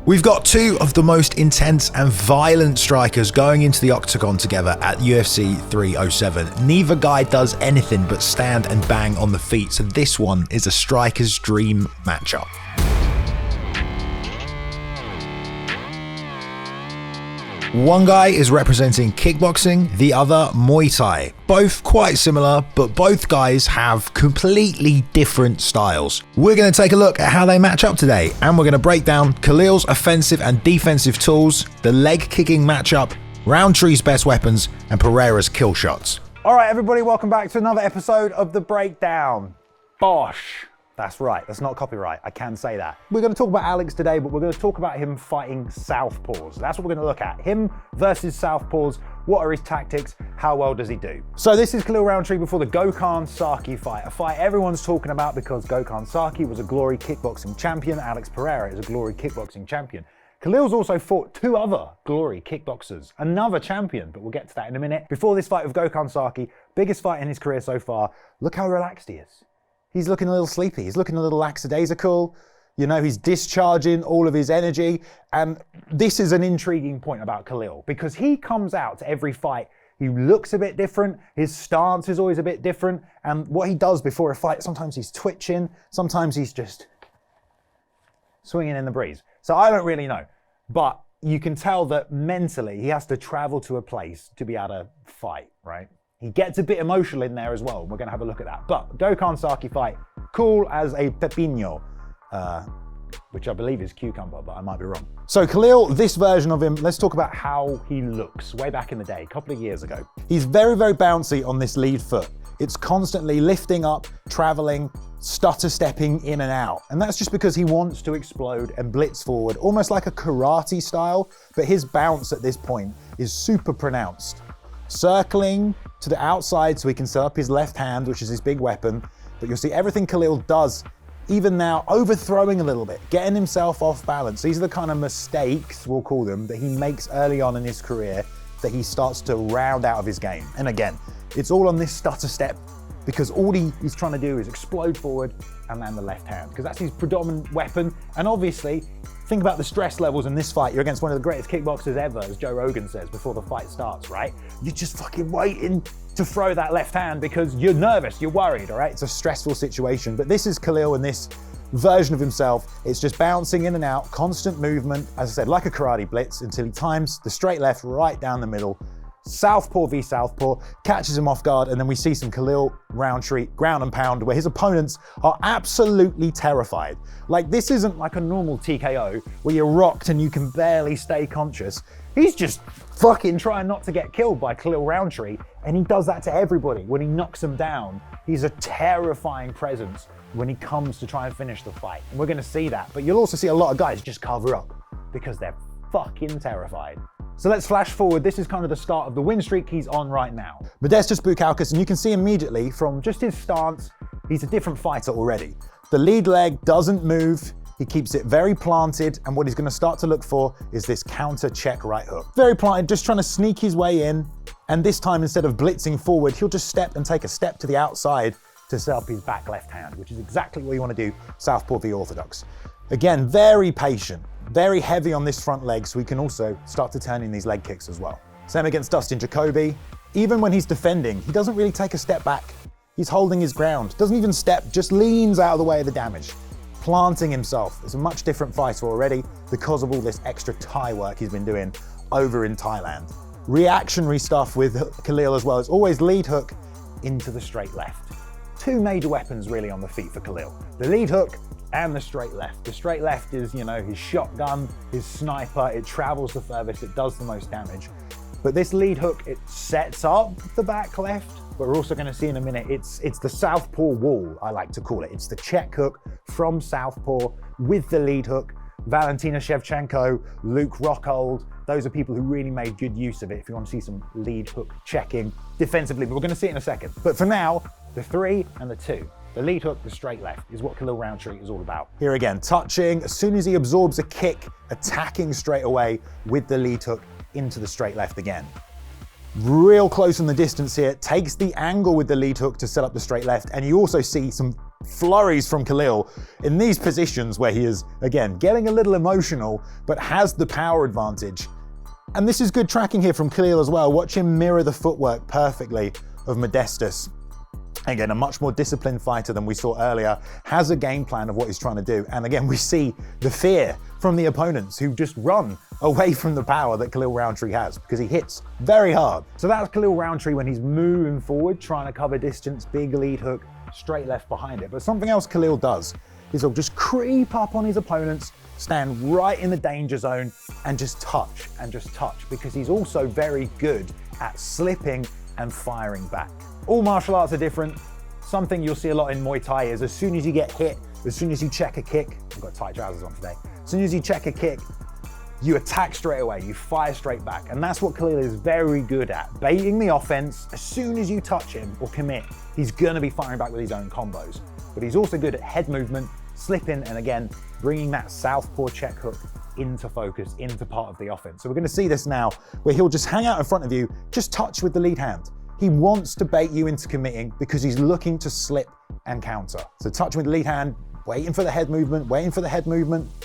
We've got two of the most intense and violent strikers going into the octagon together at UFC 307. Neither guy does anything but stand and bang on the feet, so this one is a striker's dream matchup. One guy is representing kickboxing, the other Muay Thai. Both quite similar, but both guys have completely different styles. We're going to take a look at how they match up today, and we're going to break down Khalil's offensive and defensive tools, the leg kicking matchup, Rountree's best weapons, and Pereira's kill shots. All right, everybody, welcome back to another episode of The Breakdown. Bosh. That's right, that's not copyright, I can say that. We're going to talk about Alex today, but we're going to talk about him fighting southpaws. That's what we're going to look at. Him versus southpaws. What are his tactics? How well does he do? So this is Khalil Rountree before the Gokhan Saki fight, a fight everyone's talking about because Gokhan Saki was a glory kickboxing champion. Alex Pereira is a glory kickboxing champion. Khalil's also fought two other glory kickboxers, another champion, but we'll get to that in a minute. Before this fight with Gokhan Saki, biggest fight in his career so far, look how relaxed he is. He's looking a little sleepy, he's looking a little lackadaisical, you know, he's discharging all of his energy. And this is an intriguing point about Khalil because he comes out to every fight, he looks a bit different, his stance is always a bit different, and what he does before a fight, sometimes he's twitching, sometimes he's just swinging in the breeze. So I don't really know, but you can tell that mentally he has to travel to a place to be able to fight, right? He gets a bit emotional in there as well. We're going to have a look at that. But Gokhan Saki fight, cool as a pepino, which I believe is cucumber, but I might be wrong. So Khalil, this version of him, let's talk about how he looks way back in the day, a couple of years ago. He's very, very bouncy on this lead foot. It's constantly lifting up, traveling, stutter stepping in and out. And that's just because he wants to explode and blitz forward, almost like a karate style, but his bounce at this point is super pronounced. Circling to the outside so he can set up his left hand, which is his big weapon. But you'll see everything Khalil does, even now, overthrowing a little bit, getting himself off balance. These are the kind of mistakes, we'll call them, that he makes early on in his career that he starts to round out of his game. And again, it's all on this stutter step because all he's trying to do is explode forward and land the left hand because that's his predominant weapon. And obviously, think about the stress levels in this fight. You're against one of the greatest kickboxers ever, as Joe Rogan says before the fight starts, right? You're just fucking waiting to throw that left hand because you're nervous, you're worried, all right? It's a stressful situation. But this is Khalil in this version of himself. It's just bouncing in and out, constant movement, as I said, like a karate blitz until he times the straight left right down the middle. Southpaw v Southpaw, catches him off guard, and then we see some Khalil Rountree ground and pound where his opponents are absolutely terrified. Like, this isn't like a normal TKO where you're rocked and you can barely stay conscious. He's just fucking trying not to get killed by Khalil Rountree, and he does that to everybody. When he knocks them down, he's a terrifying presence when he comes to try and finish the fight. And we're gonna see that, but you'll also see a lot of guys just cover up because they're fucking terrified. So let's flash forward. This is kind of the start of the win streak he's on right now. Modestas Bukauskas, and you can see immediately from just his stance, he's a different fighter already. The lead leg doesn't move. He keeps it very planted, and what he's going to start to look for is this counter check right hook. Very planted, just trying to sneak his way in, and this time instead of blitzing forward, he'll just step and take a step to the outside to set up his back left hand, which is exactly what you want to do, Southpaw v Orthodox. Again, very patient. Very heavy on this front leg, so he can also start to turn in these leg kicks as well. Same against Dustin Jacoby. Even when he's defending, he doesn't really take a step back. He's holding his ground. Doesn't even step, just leans out of the way of the damage. Planting himself. It's a much different fighter already because of all this extra Thai work he's been doing over in Thailand. Reactionary stuff with Khalil as well. It's always lead hook into the straight left. Two major weapons really on the feet for Khalil. The lead hook and the straight left. The straight left is, you know, his shotgun, his sniper, it travels the furthest, it does the most damage. But this lead hook, it sets up the back left, but we're also gonna see in a minute, it's the Southpaw wall, I like to call it. It's the check hook from Southpaw with the lead hook. Valentina Shevchenko, Luke Rockhold, those are people who really made good use of it if you want to see some lead hook checking defensively, but we're gonna see it in a second. But for now, the 3 and the 2. The lead hook, the straight left, is what Khalil Rountree is all about. Here again, touching, as soon as he absorbs a kick, attacking straight away with the lead hook into the straight left again. Real close on the distance here, takes the angle with the lead hook to set up the straight left, and you also see some flurries from Khalil in these positions where he is, again, getting a little emotional, but has the power advantage. And this is good tracking here from Khalil as well. Watch him mirror the footwork perfectly of Modestus. Again, a much more disciplined fighter than we saw earlier, has a game plan of what he's trying to do. And again, we see the fear from the opponents who just run away from the power that Khalil Rountree has, because he hits very hard. So that's Khalil Rountree when he's moving forward, trying to cover distance, big lead hook, straight left behind it. But something else Khalil does is he'll just creep up on his opponents, stand right in the danger zone, and just touch, because he's also very good at slipping and firing back. All martial arts are different. Something you'll see a lot in Muay Thai is as soon as you get hit, as soon as you check a kick, I've got tight trousers on today, as soon as you check a kick, you attack straight away, you fire straight back. And that's what Khalil is very good at, baiting the offense. As soon as you touch him or commit, he's gonna be firing back with his own combos. But he's also good at head movement, slipping, and again, bringing that southpaw check hook into focus, into part of the offense. So we're gonna see this now, where he'll just hang out in front of you, just touch with the lead hand. He wants to bait you into committing because he's looking to slip and counter. So touch with the lead hand, waiting for the head movement,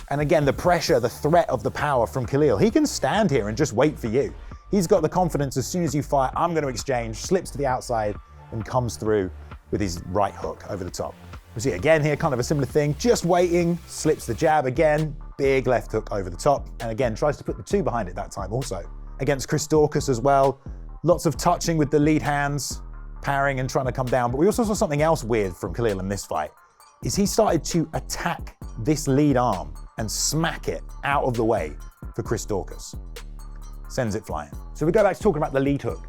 And again, the pressure, the threat of the power from Khalil. He can stand here and just wait for you. He's got the confidence as soon as you fire, I'm gonna exchange, slips to the outside and comes through with his right hook over the top. We see again here, kind of a similar thing, just waiting, slips the jab again, big left hook over the top, and again, tries to put the two behind it that time also. Against Chris Dorcas as well, lots of touching with the lead hands, parrying and trying to come down. But we also saw something else weird from Khalil in this fight, is he started to attack this lead arm and smack it out of the way for Chris Dorcas. Sends it flying. So we go back to talking about the lead hook.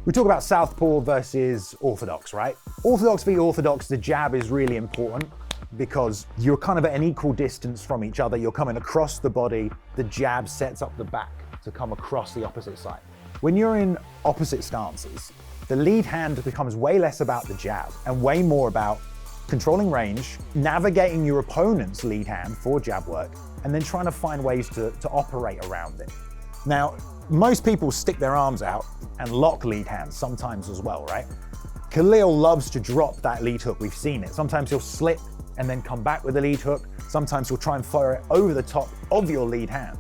We talk about southpaw versus orthodox, right? Orthodox v orthodox, the jab is really important because you're kind of at an equal distance from each other. You're coming across the body. The jab sets up the back to come across the opposite side. When you're in opposite stances, the lead hand becomes way less about the jab and way more about controlling range, navigating your opponent's lead hand for jab work, and then trying to find ways to operate around it. Now, most people stick their arms out and lock lead hands sometimes as well, right? Khalil loves to drop that lead hook. We've seen it. Sometimes he'll slip and then come back with the lead hook. Sometimes he'll try and fire it over the top of your lead hand.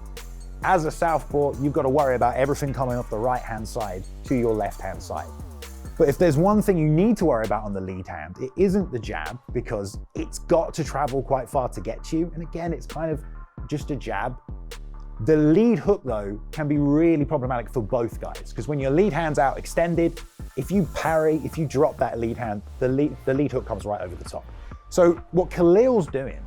As a southpaw, you've got to worry about everything coming off the right-hand side to your left-hand side. But if there's one thing you need to worry about on the lead hand, it isn't the jab, because it's got to travel quite far to get to you. And again, it's kind of just a jab. The lead hook, though, can be really problematic for both guys, because when your lead hand's out extended, if you parry, if you drop that lead hand, the lead hook comes right over the top. So what Khalil's doing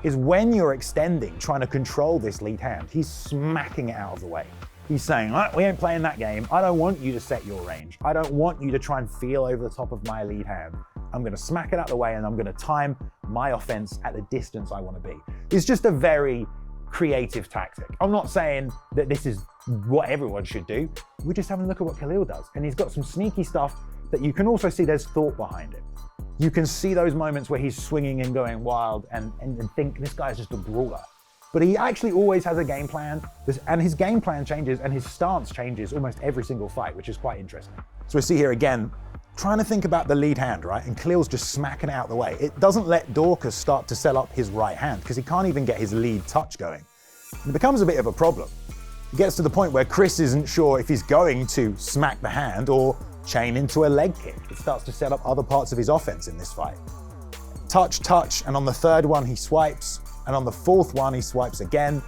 is when you're extending, trying to control this lead hand, he's smacking it out of the way. He's saying, we ain't playing that game. I don't want you to set your range. I don't want you to try and feel over the top of my lead hand. I'm gonna smack it out of the way and I'm gonna time my offense at the distance I wanna be. It's just a very creative tactic. I'm not saying that this is what everyone should do. We're just having a look at what Khalil does. And he's got some sneaky stuff that you can also see there's thought behind it. You can see those moments where he's swinging and going wild and think this guy's just a brawler. But he actually always has a game plan, and his game plan changes and his stance changes almost every single fight, which is quite interesting. So we see here again, trying to think about the lead hand, right? And Khalil's just smacking it out of the way. It doesn't let Dorcas start to set up his right hand because he can't even get his lead touch going. It becomes a bit of a problem. It gets to the point where Chris isn't sure if he's going to smack the hand or chain into a leg kick. It starts to set up other parts of his offense in this fight. Touch, touch, and on the third one he swipes, and on the fourth one he swipes again.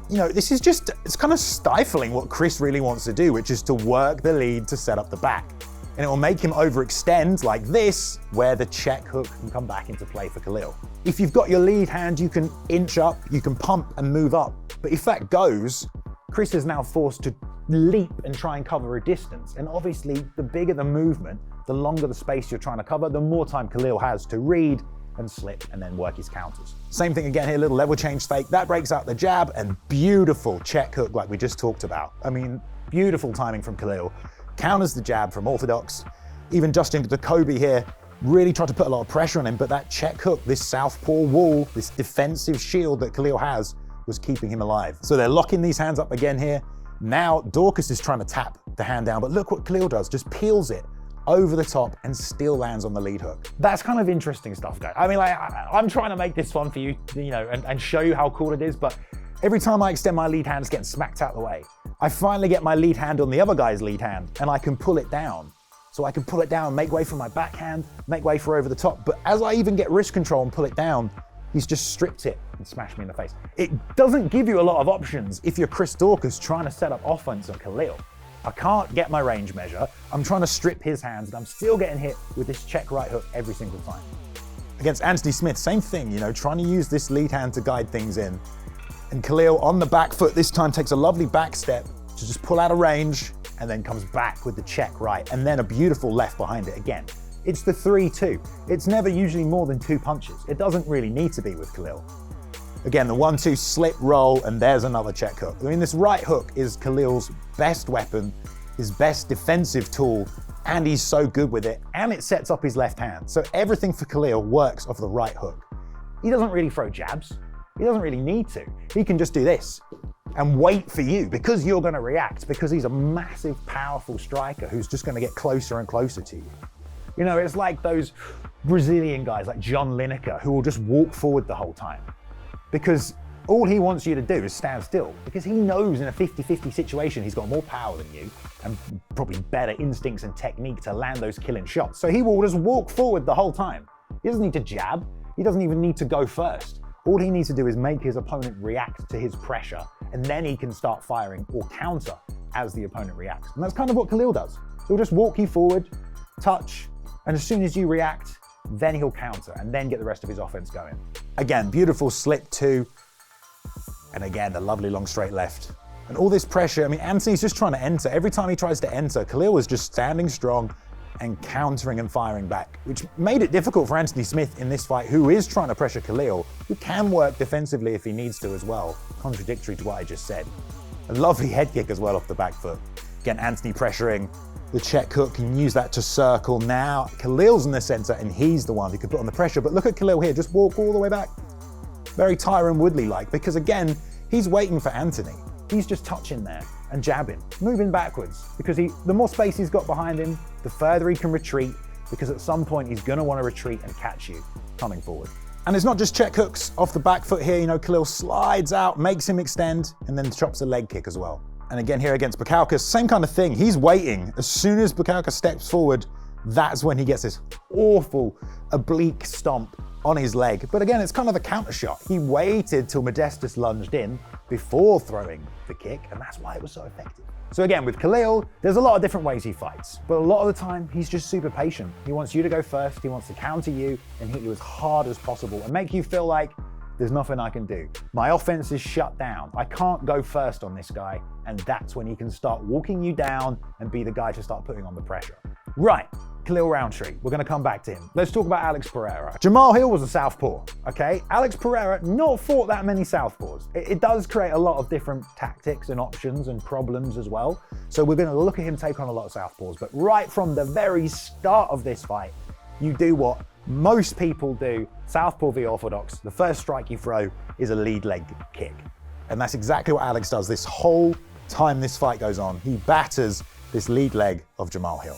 You know, this is just, it's kind of stifling what Chris really wants to do, which is to work the lead to set up the back. And it will make him overextend like this, where the check hook can come back into play for Khalil. If you've got your lead hand, you can inch up, you can pump and move up. But if that goes, Chris is now forced to leap and try and cover a distance. And obviously, the bigger the movement, the longer the space you're trying to cover, the more time Khalil has to read and slip and then work his counters. Same thing again here, little level change fake. That breaks out the jab, and beautiful check hook like we just talked about. I mean, beautiful timing from Khalil. Counters the jab from orthodox. Even Justin Jacoby here really tried to put a lot of pressure on him, but that check hook, this southpaw wall, this defensive shield that Khalil has, was keeping him alive. So they're locking these hands up again here. Now Dorcas is trying to tap the hand down, but look what Khalil does, just peels it over the top and still lands on the lead hook. That's kind of interesting stuff, guys. I mean, like, I'm trying to make this fun for you, and show you how cool it is, but every time I extend my lead hand, it's getting smacked out of the way. I finally get my lead hand on the other guy's lead hand, and I can pull it down. So I can pull it down, make way for my backhand, make way for over the top. But as I even get wrist control and pull it down, he's just stripped it and smashed me in the face. It doesn't give you a lot of options if you're Chris Daukaus trying to set up offense on Khalil. I can't get my range measure. I'm trying to strip his hands, and I'm still getting hit with this check right hook every single time. Against Anthony Smith, same thing, trying to use this lead hand to guide things in. And Khalil on the back foot this time takes a lovely back step to just pull out of range, and then comes back with the check right, and then a beautiful left behind it again. It's the 3-2. It's never usually more than 2 punches. It doesn't really need to be with Khalil. Again, the 1-2 slip roll, and there's another check hook. I mean, this right hook is Khalil's best weapon, his best defensive tool, and he's so good with it, and it sets up his left hand. So everything for Khalil works off the right hook. He doesn't really throw jabs. He doesn't really need to. He can just do this and wait for you because you're going to react, because he's a massive, powerful striker who's just going to get closer and closer to you. It's like those Brazilian guys like John Lineker who will just walk forward the whole time because all he wants you to do is stand still, because he knows in a 50-50 situation he's got more power than you and probably better instincts and technique to land those killing shots. So he will just walk forward the whole time. He doesn't need to jab. He doesn't even need to go first. All he needs to do is make his opponent react to his pressure, and then he can start firing or counter as the opponent reacts. And that's kind of what Khalil does. He'll just walk you forward, touch, and as soon as you react, then he'll counter and then get the rest of his offense going. Again, beautiful slip 2, and again, the lovely long straight left. And all this pressure, I mean, Anthony's just trying to enter. Every time he tries to enter, Khalil was just standing strong and countering and firing back, which made it difficult for Anthony Smith in this fight, who is trying to pressure Khalil, who can work defensively if he needs to as well, contradictory to what I just said. A lovely head kick as well off the back foot. Again, Anthony pressuring the check hook, can use that to circle. Now Khalil's in the center and he's the one who can put on the pressure, but look at Khalil here, just walk all the way back. Very Tyron Woodley-like, because again, he's waiting for Anthony. He's just touching there and jabbing, moving backwards, because the more space he's got behind him, the further he can retreat, because at some point he's going to want to retreat and catch you coming forward. And it's not just check hooks off the back foot here. Khalil slides out, makes him extend, and then chops a leg kick as well. And again here against Bukauskas, same kind of thing. He's waiting. As soon as Bukauskas steps forward, that's when he gets this awful oblique stomp on his leg. But again, it's kind of a counter shot. He waited till Modestus lunged in before throwing the kick, and that's why it was so effective. So again, with Khalil, there's a lot of different ways he fights, but a lot of the time, he's just super patient. He wants you to go first, he wants to counter you and hit you as hard as possible and make you feel like there's nothing I can do. My offense is shut down. I can't go first on this guy, and that's when he can start walking you down and be the guy to start putting on the pressure. Right, Khalil Rountree, we're gonna come back to him. Let's talk about Alex Pereira. Jamal Hill was a southpaw, okay? Alex Pereira not fought that many southpaws. It does create a lot of different tactics and options and problems as well. So we're gonna look at him take on a lot of southpaws, but right from the very start of this fight, you do what most people do, southpaw v orthodox. The first strike you throw is a lead leg kick. And that's exactly what Alex does this whole time this fight goes on. He batters this lead leg of Jamal Hill.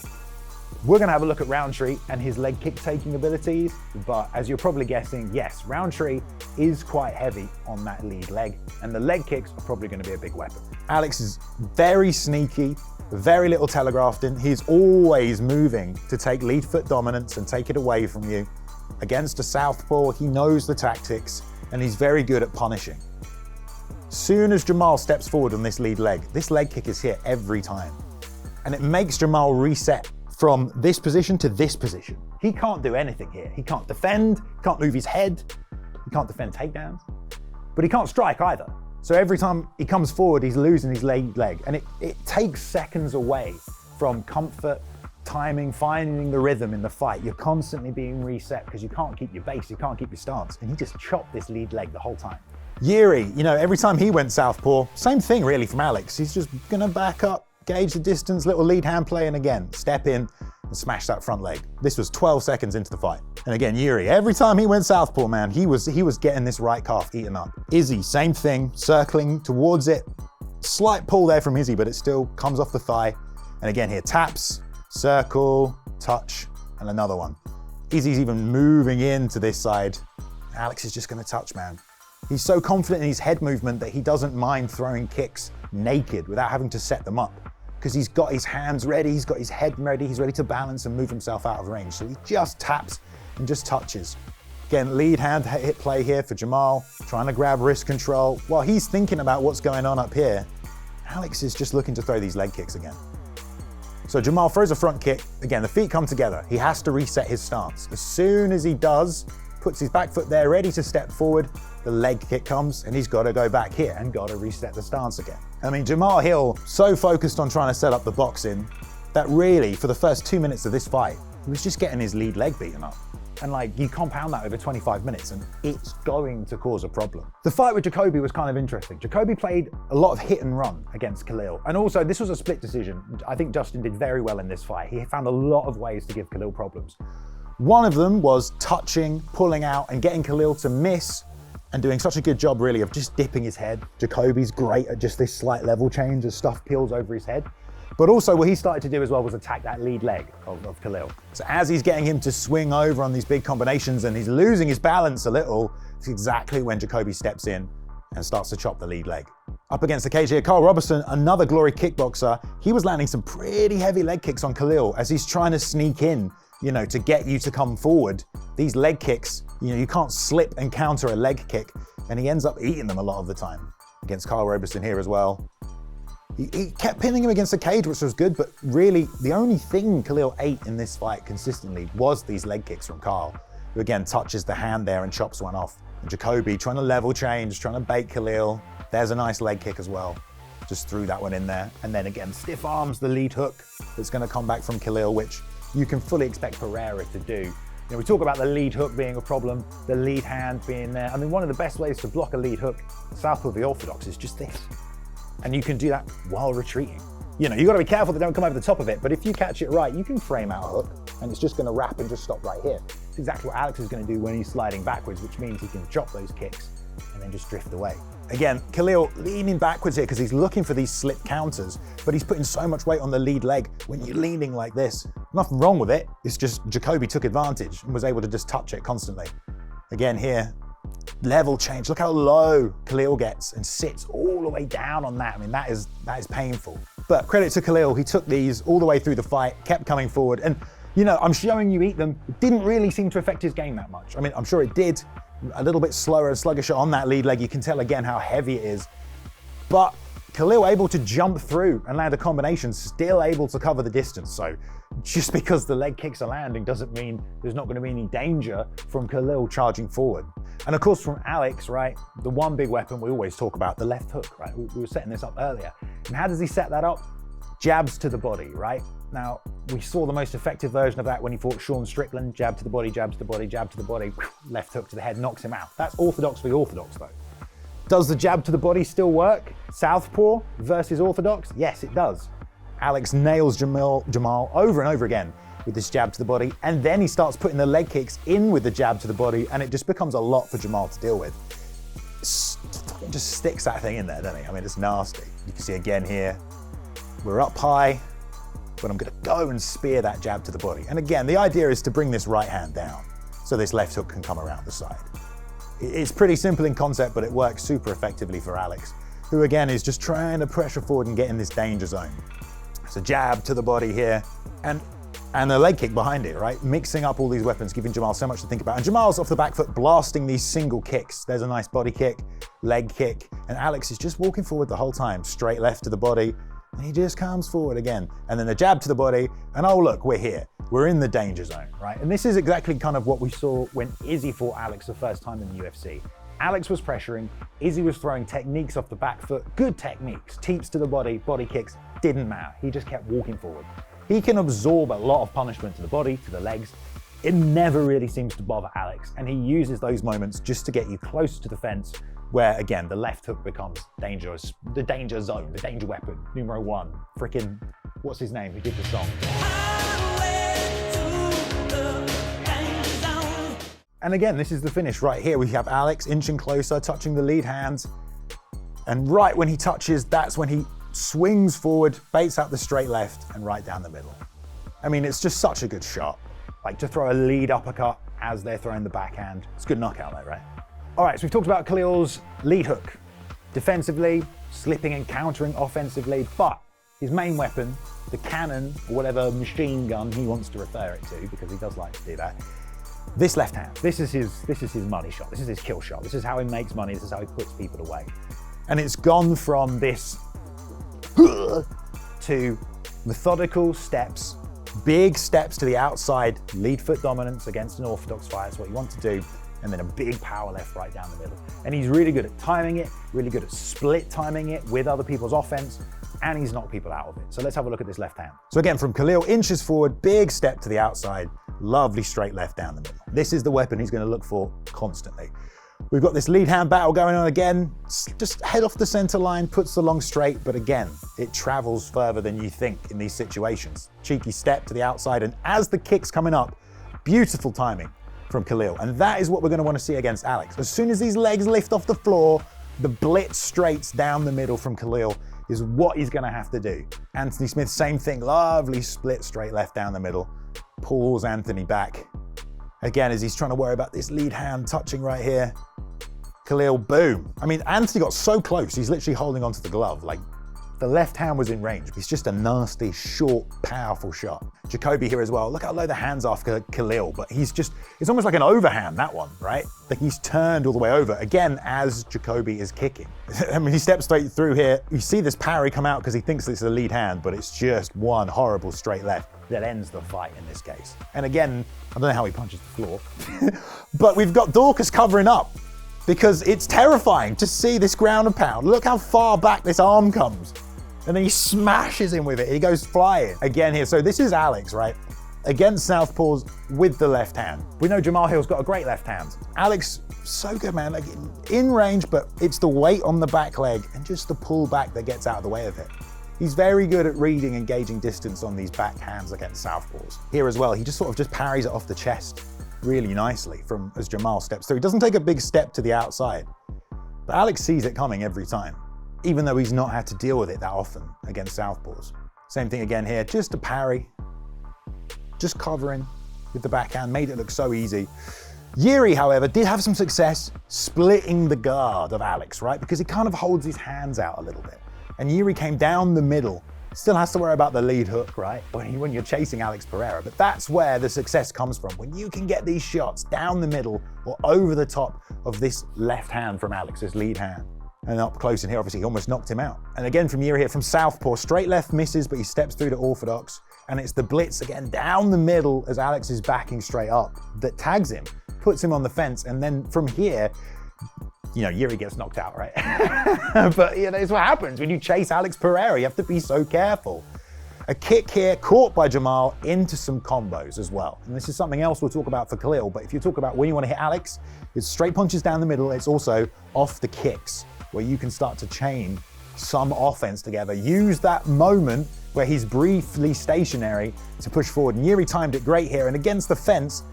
We're going to have a look at Rountree and his leg kick taking abilities, but as you're probably guessing, yes, Rountree is quite heavy on that lead leg, and the leg kicks are probably going to be a big weapon. Alex is very sneaky, very little telegraphed in. He's always moving to take lead foot dominance and take it away from you. Against a southpaw, he knows the tactics, and he's very good at punishing. Soon as Jamal steps forward on this leg kick is here every time. And it makes Jamal reset from this position to this position. He can't do anything here. He can't defend, he can't move his head, he can't defend takedowns, but he can't strike either. So every time he comes forward, he's losing his leg, and it takes seconds away from comfort, timing, finding the rhythm in the fight. You're constantly being reset because you can't keep your base, you can't keep your stance, and he just chopped this lead leg the whole time. Yuri, every time he went southpaw, same thing really from Alex. He's just gonna back up, gauge the distance, little lead hand play, and again, step in and smash that front leg. This was 12 seconds into the fight. And again, Yuri, every time he went southpaw, man, he was getting this right calf eaten up. Izzy, same thing, circling towards it. Slight pull there from Izzy, but it still comes off the thigh. And again here, taps, circle, touch, and another one. Izzy's even moving into this side. Alex is just gonna touch, man. He's so confident in his head movement that he doesn't mind throwing kicks naked without having to set them up, because he's got his hands ready, he's got his head ready, he's ready to balance and move himself out of range. So he just taps and just touches. Again, lead hand hit play here for Jamal, trying to grab wrist control. While he's thinking about what's going on up here, Alex is just looking to throw these leg kicks again. So Jamal throws a front kick. Again, the feet come together. He has to reset his stance. As soon as he does, puts his back foot there, ready to step forward, the leg kick comes and he's got to go back here and got to reset the stance again. I mean, Jamal Hill, so focused on trying to set up the boxing that really, for the first 2 minutes of this fight, he was just getting his lead leg beaten up. And like, you compound that over 25 minutes and it's going to cause a problem. The fight with Jacoby was kind of interesting. Jacoby played a lot of hit and run against Khalil. And also, this was a split decision. I think Justin did very well in this fight. He found a lot of ways to give Khalil problems. One of them was touching, pulling out, and getting Khalil to miss, and doing such a good job really of just dipping his head. Jacoby's great at just this slight level change as stuff peels over his head. But also what he started to do as well was attack that lead leg of Khalil. So as he's getting him to swing over on these big combinations and he's losing his balance a little, it's exactly when Jacoby steps in and starts to chop the lead leg. Up against the cage here, Carl Robertson, another glory kickboxer, he was landing some pretty heavy leg kicks on Khalil as he's trying to sneak in, to get you to come forward. These leg kicks, you can't slip and counter a leg kick, and he ends up eating them a lot of the time. Against Carl Robertson here as well. He kept pinning him against the cage, which was good, but really the only thing Khalil ate in this fight consistently was these leg kicks from Carl, who again touches the hand there and chops one off. And Jacoby trying to level change, trying to bait Khalil. There's a nice leg kick as well. Just threw that one in there. And then again, stiff arms, the lead hook that's gonna come back from Khalil, which you can fully expect Pereira to do. We talk about the lead hook being a problem, the lead hand being there. I mean, one of the best ways to block a lead hook, south of the orthodox, is just this. And you can do that while retreating. You gotta be careful they don't come over the top of it, but if you catch it right, you can frame out a hook and it's just gonna wrap and just stop right here. It's exactly what Alex is gonna do when he's sliding backwards, which means he can chop those kicks and then just drift away. Again, Khalil leaning backwards here because he's looking for these slip counters, but he's putting so much weight on the lead leg when you're leaning like this. Nothing wrong with it, it's just Jacoby took advantage and was able to just touch it constantly. Again here, level change. Look how low Khalil gets and sits all the way down on that. I mean, that is painful. But credit to Khalil, he took these all the way through the fight, kept coming forward. And, I'm showing you eat them. It didn't really seem to affect his game that much. I mean, I'm sure it did. A little bit slower and sluggish on that lead leg. You can tell again how heavy it is. But Khalil able to jump through and land a combination, still able to cover the distance. So just because the leg kicks are landing doesn't mean there's not going to be any danger from Khalil charging forward. And of course from Alex, right, the one big weapon we always talk about, the left hook, right? We were setting this up earlier. And how does he set that up? Jabs to the body, right? Now, we saw the most effective version of that when he fought Sean Strickland, jab to the body, jab to the body, jab to the body, left hook to the head, knocks him out. That's orthodox for the orthodox though. Does the jab to the body still work? Southpaw versus orthodox? Yes, it does. Alex nails Jamal over and over again with this jab to the body, and then he starts putting the leg kicks in with the jab to the body, and it just becomes a lot for Jamal to deal with. It just sticks that thing in there, doesn't he? I mean, it's nasty. You can see again here, we're up high, but I'm gonna go and spear that jab to the body. And again, the idea is to bring this right hand down so this left hook can come around the side. It's pretty simple in concept, but it works super effectively for Alex, who again is just trying to pressure forward and get in this danger zone. So jab to the body here, and a leg kick behind it, right? Mixing up all these weapons, giving Jamal so much to think about. And Jamal's off the back foot blasting these single kicks. There's a nice body kick, leg kick, and Alex is just walking forward the whole time, straight left to the body, and he just comes forward again. And then a jab to the body, and oh look, we're here. We're in the danger zone, right? And this is exactly kind of what we saw when Izzy fought Alex the first time in the UFC. Alex was pressuring, Izzy was throwing techniques off the back foot, good techniques, teeps to the body, body kicks, didn't matter. He just kept walking forward. He can absorb a lot of punishment to the body, to the legs. It never really seems to bother Alex, and he uses those moments just to get you closer to the fence, where again, the left hook becomes dangerous, the danger zone, the danger weapon, numero one. Freaking, what's his name, who did the song? And again, this is the finish right here. We have Alex inching closer, touching the lead hands. And right when he touches, that's when he swings forward, baits out the straight left and right down the middle. I mean, it's just such a good shot. Like to throw a lead uppercut as they're throwing the backhand. It's a good knockout though, right? All right, so we've talked about Khalil's lead hook. Defensively, slipping and countering offensively, but his main weapon, the cannon, or whatever machine gun he wants to refer it to, because he does like to do that, this left hand. This is his money shot. This is his kill shot. This is how he makes money. This is how he puts people away. And it's gone from this to methodical steps, big steps to the outside, lead foot dominance against an orthodox fight. That's what you want to do. And then a big power left right down the middle. And he's really good at timing it, really good at split timing it with other people's offense, and he's knocked people out of it. So let's have a look at this left hand. So again, from Khalil, inches forward, big step to the outside, lovely straight left down the middle. This is the weapon he's going to look for constantly. We've got this lead hand battle going on again. Just head off the center line, puts the long straight, but again, it travels further than you think in these situations. Cheeky step to the outside, and as the kick's coming up, beautiful timing from Khalil. And that is what we're going to want to see against Alex. As soon as these legs lift off the floor, the blitz straights down the middle from Khalil is what he's going to have to do. Anthony Smith, same thing, lovely split straight left down the middle. Pulls Anthony back. Again, as he's trying to worry about this lead hand touching right here. Khalil, boom. I mean, Anthony got so close, he's literally holding onto the glove. Like, the left hand was in range. It's just a nasty, short, powerful shot. Jacoby here as well. Look how low the hands are for Khalil, but he's just, it's almost like an overhand, that one, right? Like he's turned all the way over, again, as Jacoby is kicking. I mean, he steps straight through here. You see this parry come out because he thinks it's a lead hand, but it's just one horrible straight left that ends the fight in this case. And again, I don't know how he punches the floor, but we've got Dorcas covering up because it's terrifying to see this ground and pound. Look how far back this arm comes. And then he smashes him with it. He goes flying again here. So this is Alex, right? Against southpaws with the left hand. We know Jamal Hill's got a great left hand. Alex, so good, man. Like in range, but it's the weight on the back leg and just the pull back that gets out of the way of it. He's very good at reading and gauging distance on these back hands against southpaws. Here as well, he just sort of parries it off the chest really nicely from as Jamal steps through. He doesn't take a big step to the outside, but Alex sees it coming every time, even though he's not had to deal with it that often against southpaws. Same thing again here, just a parry, just covering with the backhand, made it look so easy. Yuri, however, did have some success splitting the guard of Alex, right? Because he kind of holds his hands out a little bit. And Yuri came down the middle, still has to worry about the lead hook, right? When you're chasing Alex Pereira, but that's where the success comes from. When you can get these shots down the middle or over the top of this left hand from Alex, this lead hand. And up close in here, obviously, he almost knocked him out. And again from Yuri here, from southpaw, straight left misses, but he steps through to orthodox. And it's the blitz again down the middle as Alex is backing straight up that tags him, puts him on the fence. And then from here, you know, Yuri gets knocked out, right? But you know, it's what happens when you chase Alex Pereira. You have to be so careful. A kick here, caught by Jamal into some combos as well. And this is something else we'll talk about for Khalil. But if you talk about when you want to hit Alex, it's straight punches down the middle. It's also off the kicks, where you can start to chain some offense together. Use that moment where he's briefly stationary to push forward. And Yuri timed it great here. And against the fence,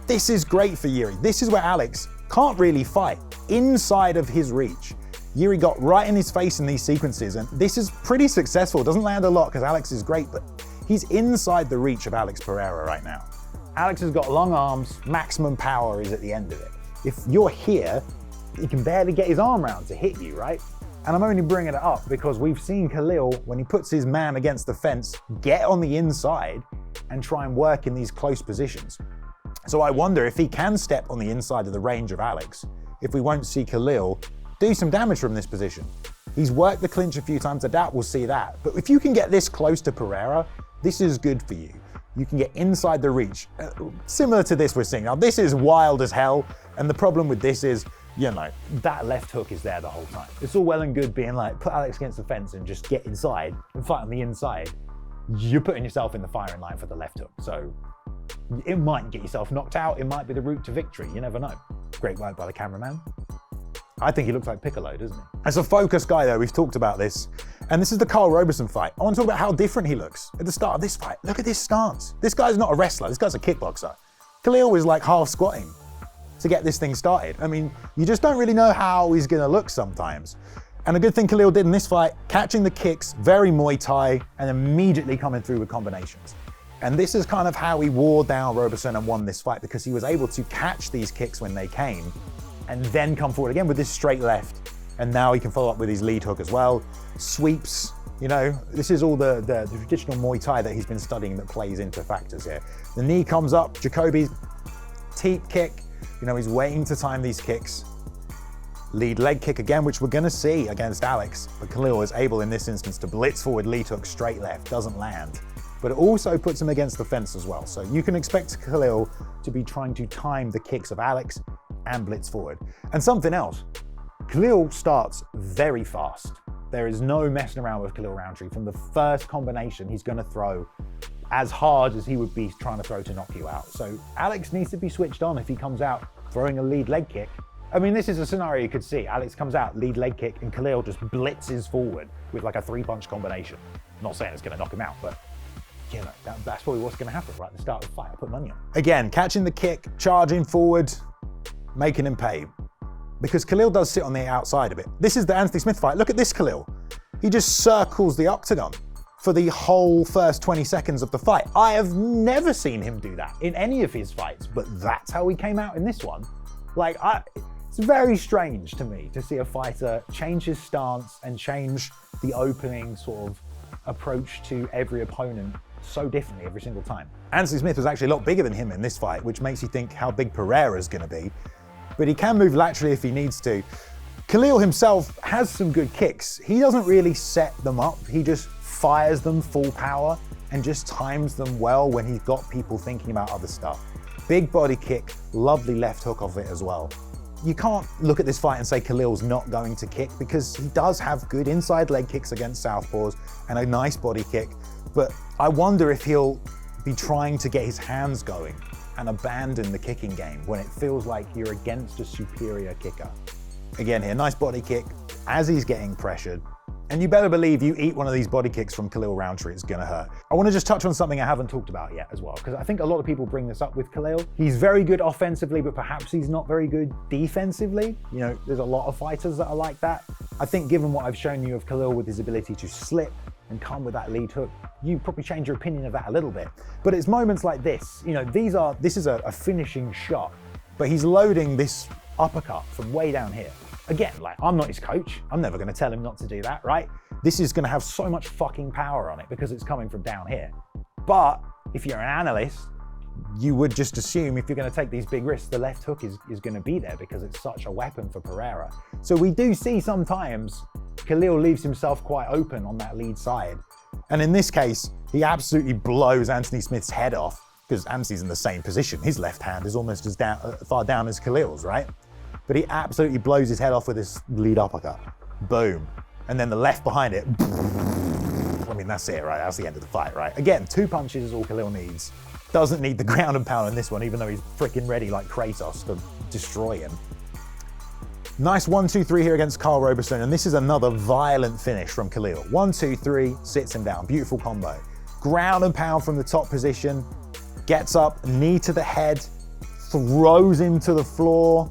this is great for Yuri. This is where Alex can't really fight inside of his reach. Yuri got right in his face in these sequences, and this is pretty successful. It doesn't land a lot because Alex is great, but he's inside the reach of Alex Pereira right now. Alex has got long arms, maximum power is at the end of it. If you're here, he can barely get his arm around to hit you, right? And I'm only bringing it up because we've seen Khalil, when he puts his man against the fence, get on the inside and try and work in these close positions. So I wonder if he can step on the inside of the range of Alex, if we won't see Khalil do some damage from this position. He's worked the clinch a few times, I doubt we'll see that. But if you can get this close to Pereira, this is good for you. You can get inside the reach. Similar to this we're seeing. Now this is wild as hell, and the problem with this is, you know, that left hook is there the whole time. It's all well and good being like, put Alex against the fence and just get inside and fight on the inside. You're putting yourself in the firing line for the left hook. So it might get yourself knocked out. It might be the route to victory. You never know. Great work by the cameraman. I think he looks like Piccolo, doesn't he? As a focus guy though, we've talked about this. And this is the Carl Roberson fight. I want to talk about how different he looks at the start of this fight. Look at this stance. This guy's not a wrestler. This guy's a kickboxer. Khalil was like half squatting to get this thing started. I mean, you just don't really know how he's gonna look sometimes. And a good thing Khalil did in this fight, catching the kicks, very Muay Thai, and immediately coming through with combinations. And this is kind of how he wore down Roberson and won this fight, because he was able to catch these kicks when they came and then come forward again with this straight left. And now he can follow up with his lead hook as well. Sweeps, you know, this is all the traditional Muay Thai that he's been studying that plays into factors here. The knee comes up, Jacoby's teep kick, you know, he's waiting to time these kicks. Lead leg kick again, which we're gonna see against Alex, but Khalil is able in this instance to blitz forward, lead hook, straight left, doesn't land. But it also puts him against the fence as well. So you can expect Khalil to be trying to time the kicks of Alex and blitz forward. And something else, Khalil starts very fast. There is no messing around with Khalil Rountree. From the first combination, he's gonna throw as hard as he would be trying to throw to knock you out. So Alex needs to be switched on if he comes out throwing a lead leg kick. I mean, this is a scenario you could see. Alex comes out, lead leg kick, and Khalil just blitzes forward with like a 3-punch combination. I'm not saying it's gonna knock him out, but you know, that's probably what's gonna happen right at the start of the fight. I put money on. Again, catching the kick, charging forward, making him pay. Because Khalil does sit on the outside a bit. This is the Anthony Smith fight. Look at this Khalil. He just circles the octagon for the whole first 20 seconds of the fight. I have never seen him do that in any of his fights, but that's how he came out in this one. Like, it's very strange to me to see a fighter change his stance and change the opening sort of approach to every opponent so differently every single time. Anthony Smith was actually a lot bigger than him in this fight, which makes you think how big Pereira is going to be. But he can move laterally if he needs to. Khalil himself has some good kicks. He doesn't really set them up. He just fires them full power and just times them well when he's got people thinking about other stuff. Big body kick, lovely left hook of it as well. You can't look at this fight and say Khalil's not going to kick, because he does have good inside leg kicks against southpaws and a nice body kick. But I wonder if he'll be trying to get his hands going and abandon the kicking game when it feels like you're against a superior kicker. Again here, nice body kick as he's getting pressured. And you better believe you eat one of these body kicks from Khalil Rountree, it's gonna hurt. I wanna just touch on something I haven't talked about yet as well, because I think a lot of people bring this up with Khalil. He's very good offensively, but perhaps he's not very good defensively. You know, there's a lot of fighters that are like that. I think given what I've shown you of Khalil with his ability to slip and come with that lead hook, you probably change your opinion of that a little bit. But it's moments like this, you know, this is a finishing shot, but he's loading this uppercut from way down here. Again, like, I'm not his coach. I'm never gonna tell him not to do that, right? This is gonna have so much fucking power on it because it's coming from down here. But if you're an analyst, you would just assume if you're gonna take these big risks, the left hook is gonna be there because it's such a weapon for Pereira. So we do see sometimes Khalil leaves himself quite open on that lead side. And in this case, he absolutely blows Anthony Smith's head off because Anthony's in the same position. His left hand is almost as far down as Khalil's, right? But he absolutely blows his head off with this lead uppercut. Boom. And then the left behind it. I mean, that's it, right? That's the end of the fight, right? Again, 2 punches is all Khalil needs. Doesn't need the ground and pound in this one, even though he's freaking ready like Kratos to destroy him. Nice 1-2-3 here against Carl Roberson, and this is another violent finish from Khalil. 1-2-3, sits him down. Beautiful combo. Ground and pound from the top position. Gets up, knee to the head, throws him to the floor.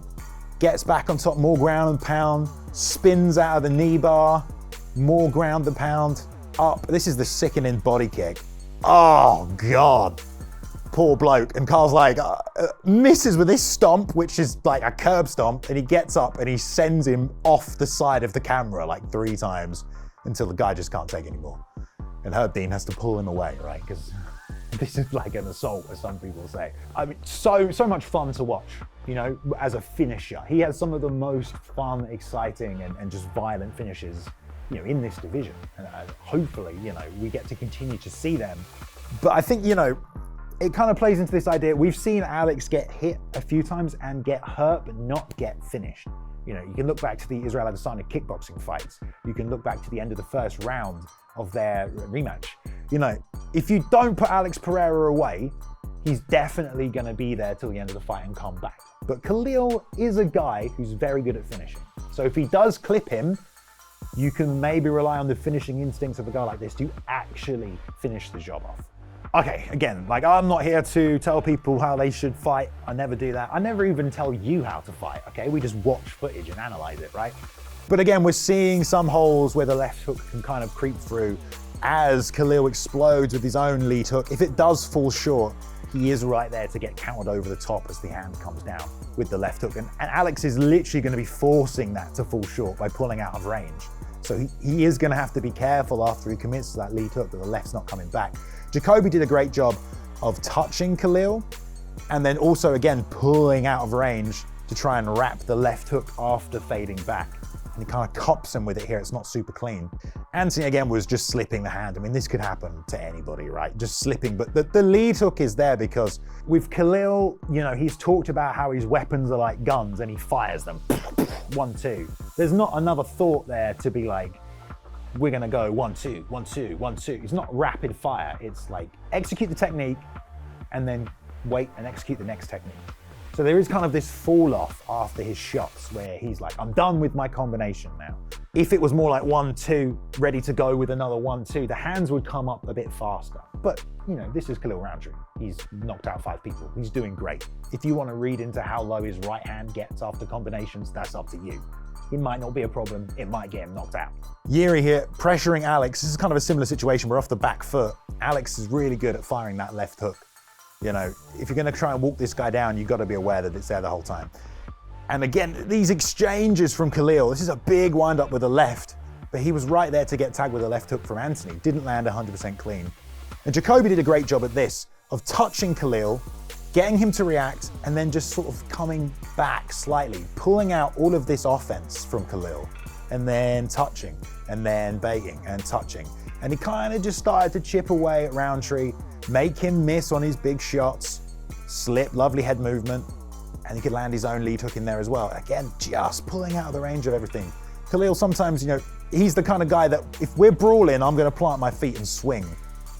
Gets back on top, more ground and pound, spins out of the knee bar, more ground and pound, up. This is the sickening body kick. Oh, God. Poor bloke. And Carl's like, misses with this stomp, which is like a curb stomp, and he gets up and he sends him off the side of the camera like 3 times until the guy just can't take anymore. And Herb Dean has to pull him away, right? Because this is like an assault, as some people say. I mean, so much fun to watch, you know, as a finisher. He has some of the most fun, exciting, and just violent finishes, you know, in this division. And hopefully, you know, we get to continue to see them. But I think, you know, it kind of plays into this idea. We've seen Alex get hit a few times and get hurt, but not get finished. You know, you can look back to the Israel Adesanya kickboxing fights. You can look back to the end of the first round of their rematch. You know, if you don't put Alex Pereira away, he's definitely going to be there till the end of the fight and come back. But Khalil is a guy who's very good at finishing. So if he does clip him, you can maybe rely on the finishing instincts of a guy like this to actually finish the job off. Okay, again, like, I'm not here to tell people how they should fight. I never do that. I never even tell you how to fight, okay? We just watch footage and analyze it, right? But again, we're seeing some holes where the left hook can kind of creep through. as Khalil explodes with his own lead hook. If it does fall short, he is right there to get countered over the top as the hand comes down with the left hook. And Alex is literally going to be forcing that to fall short by pulling out of range. So he is going to have to be careful after he commits to that lead hook that the left's not coming back. Jacoby did a great job of touching Khalil and then also, again, pulling out of range to try and wrap the left hook after fading back. And he kind of cops him with it here. It's not super clean. Anthony, again, was just slipping the hand. I mean, this could happen to anybody, right? Just slipping. But the lead hook is there because with Khalil, you know, he's talked about how his weapons are like guns and he fires them. 1, 2. There's not another thought there to be like, we're going to go 1, 2, 1, 2, 1, 2. It's not rapid fire. It's like execute the technique and then wait and execute the next technique. So there is kind of this fall off after his shots where he's like, I'm done with my combination now. If it was more like 1, 2, ready to go with another 1, 2, the hands would come up a bit faster. But, you know, this is Khalil Rountree. He's knocked out 5 people. He's doing great. If you want to read into how low his right hand gets after combinations, that's up to you. It might not be a problem. It might get him knocked out. Yuri here pressuring Alex. This is kind of a similar situation. We're off the back foot. Alex is really good at firing that left hook. You know, if you're going to try and walk this guy down, you've got to be aware that it's there the whole time. And again, these exchanges from Khalil, this is a big wind-up with the left, but he was right there to get tagged with a left hook from Anthony. Didn't land 100% clean. And Jacoby did a great job at this, of touching Khalil, getting him to react, and then just sort of coming back slightly, pulling out all of this offense from Khalil, and then touching, and then baiting, and touching. And he kind of just started to chip away at Rountree, make him miss on his big shots, slip, lovely head movement, and he could land his own lead hook in there as well. Again, just pulling out of the range of everything. Khalil sometimes, you know, he's the kind of guy that if we're brawling, I'm going to plant my feet and swing,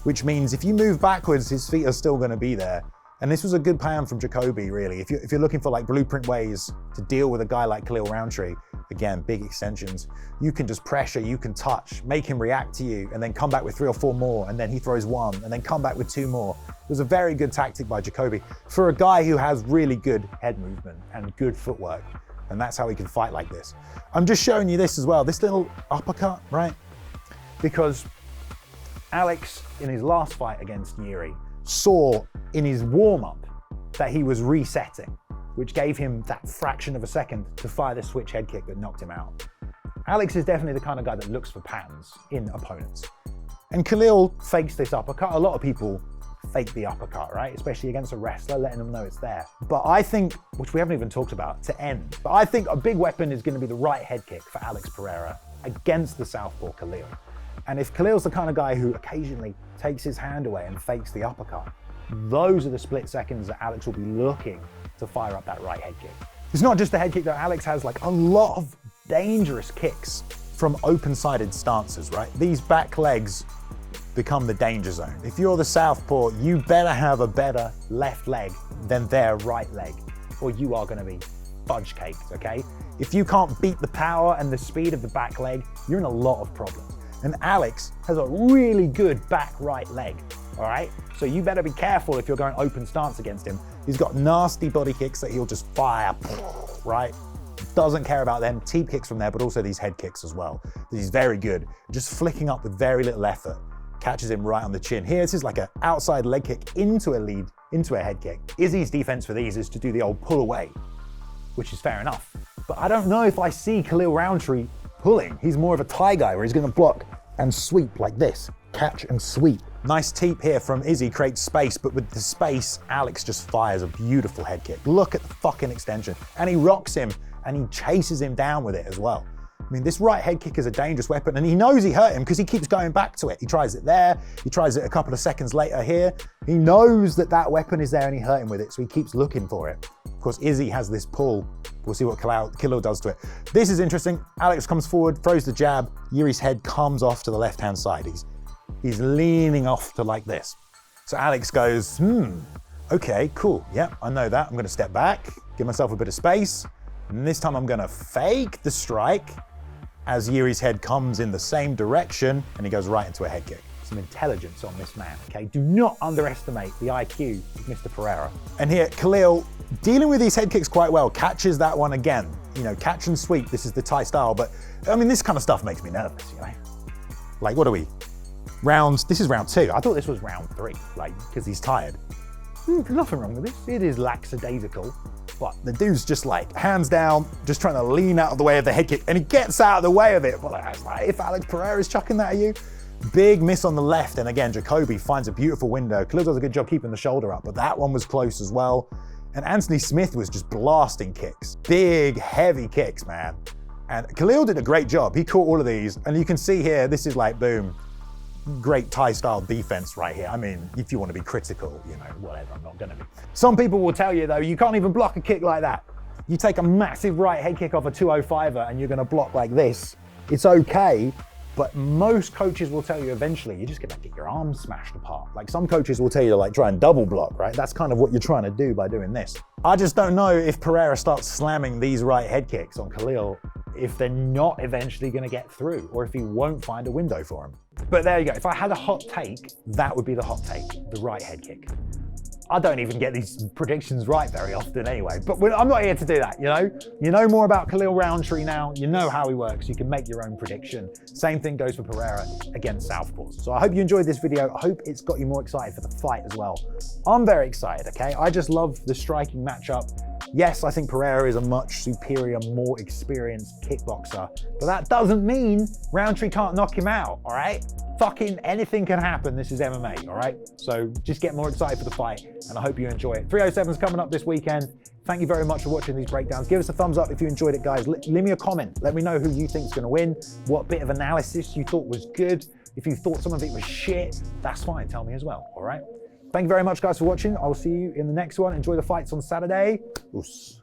which means if you move backwards, his feet are still going to be there. And this was a good plan from Jacoby, really. If you're looking for like blueprint ways to deal with a guy like Khalil Rountree, again, big extensions, you can just pressure, you can touch, make him react to you, and then come back with 3 or 4 more, and then he throws 1, and then come back with 2 more. It was a very good tactic by Jacoby for a guy who has really good head movement and good footwork, and that's how he can fight like this. I'm just showing you this as well, this little uppercut, right? Because Alex, in his last fight against Yuri, saw in his warm-up that he was resetting, which gave him that fraction of a second to fire the switch head kick that knocked him out. Alex is definitely the kind of guy that looks for patterns in opponents. And Khalil fakes this uppercut. A lot of people fake the uppercut, right? Especially against a wrestler, letting them know it's there. But I think, which we haven't even talked about to end, but I think a big weapon is going to be the right head kick for Alex Pereira against the southpaw Khalil. And if Khalil's the kind of guy who occasionally takes his hand away and fakes the uppercut, those are the split seconds that Alex will be looking to fire up that right head kick. It's not just the head kick though, Alex has like a lot of dangerous kicks from open-sided stances, right? These back legs become the danger zone. If you're the southpaw, you better have a better left leg than their right leg, or you are gonna be fudge caked, okay? If you can't beat the power and the speed of the back leg, you're in a lot of problems. And Alex has a really good back right leg, all right? So you better be careful if you're going open stance against him. He's got nasty body kicks that he'll just fire, right? Doesn't care about them, teep kicks from there, but also these head kicks as well. He's very good, just flicking up with very little effort. Catches him right on the chin. Here, this is like an outside leg kick into a head kick. Izzy's defense for these is to do the old pull away, which is fair enough. But I don't know if I see Khalil Rountree pulling. He's more of a tie guy where he's gonna block and sweep like this, catch and sweep. Nice teep here from Izzy, creates space, but with the space, Alex just fires a beautiful head kick. Look at the fucking extension. And he rocks him and he chases him down with it as well. I mean, this right head kick is a dangerous weapon and he knows he hurt him because he keeps going back to it. He tries it there, he tries it a couple of seconds later here. He knows that that weapon is there and he hurt him with it, so he keeps looking for it. Of course, Izzy has this pull. We'll see what Khalil does to it. This is interesting. Alex comes forward, throws the jab. Yuri's head comes off to the left-hand side. He's leaning off to like this. So Alex goes, okay, cool. Yeah, I know that. I'm gonna step back, give myself a bit of space. And this time I'm gonna fake the strike as Yuri's head comes in the same direction and he goes right into a head kick. Some intelligence on this man, okay? Do not underestimate the IQ of Mr. Pereira. And here, Khalil, dealing with these head kicks quite well, catches that one again. You know, catch and sweep, this is the Thai style, but I mean, this kind of stuff makes me nervous, you know? Like, what are we? This is round 2. I thought this was round 3, like, because he's tired. Nothing wrong with this. It is lackadaisical, but the dude's just like, hands down, just trying to lean out of the way of the head kick, and he gets out of the way of it. But like, if Alex Pereira is chucking that at you, big miss on the left, and again, Jacoby finds a beautiful window. Khalil does a good job keeping the shoulder up, but that one was close as well. And Anthony Smith was just blasting kicks. Big, heavy kicks, man. And Khalil did a great job. He caught all of these, and you can see here, this is like, boom, great Thai-style defense right here. I mean, if you want to be critical, you know, whatever, I'm not gonna be. Some people will tell you though, you can't even block a kick like that. You take a massive right head kick off a 205er and you're gonna block like this. It's okay, but most coaches will tell you eventually you're just gonna get your arms smashed apart. Like some coaches will tell you to like try and double block, right? That's kind of what you're trying to do by doing this. I just don't know if Pereira starts slamming these right head kicks on Khalil, if they're not eventually gonna get through, or if he won't find a window for him. But there you go. If I had a hot take, that would be the hot take, the right head kick. I don't even get these predictions right very often anyway, but I'm not here to do that, you know? You know more about Khalil Rountree now, you know how he works, you can make your own prediction. Same thing goes for Pereira against Southpaws. So I hope you enjoyed this video. I hope it's got you more excited for the fight as well. I'm very excited, okay? I just love the striking matchup. Yes, I think Pereira is a much superior, more experienced kickboxer, but that doesn't mean Rountree can't knock him out, all right? Fucking anything can happen. This is MMA, all right? So just get more excited for the fight, and I hope you enjoy it. 307's coming up this weekend. Thank you very much for watching these breakdowns. Give us a thumbs up if you enjoyed it, guys. Leave me a comment. Let me know who you think's gonna win, what bit of analysis you thought was good. If you thought some of it was shit, that's fine. Tell me as well, all right? Thank you very much, guys, for watching. I will see you in the next one. Enjoy the fights on Saturday. Oos.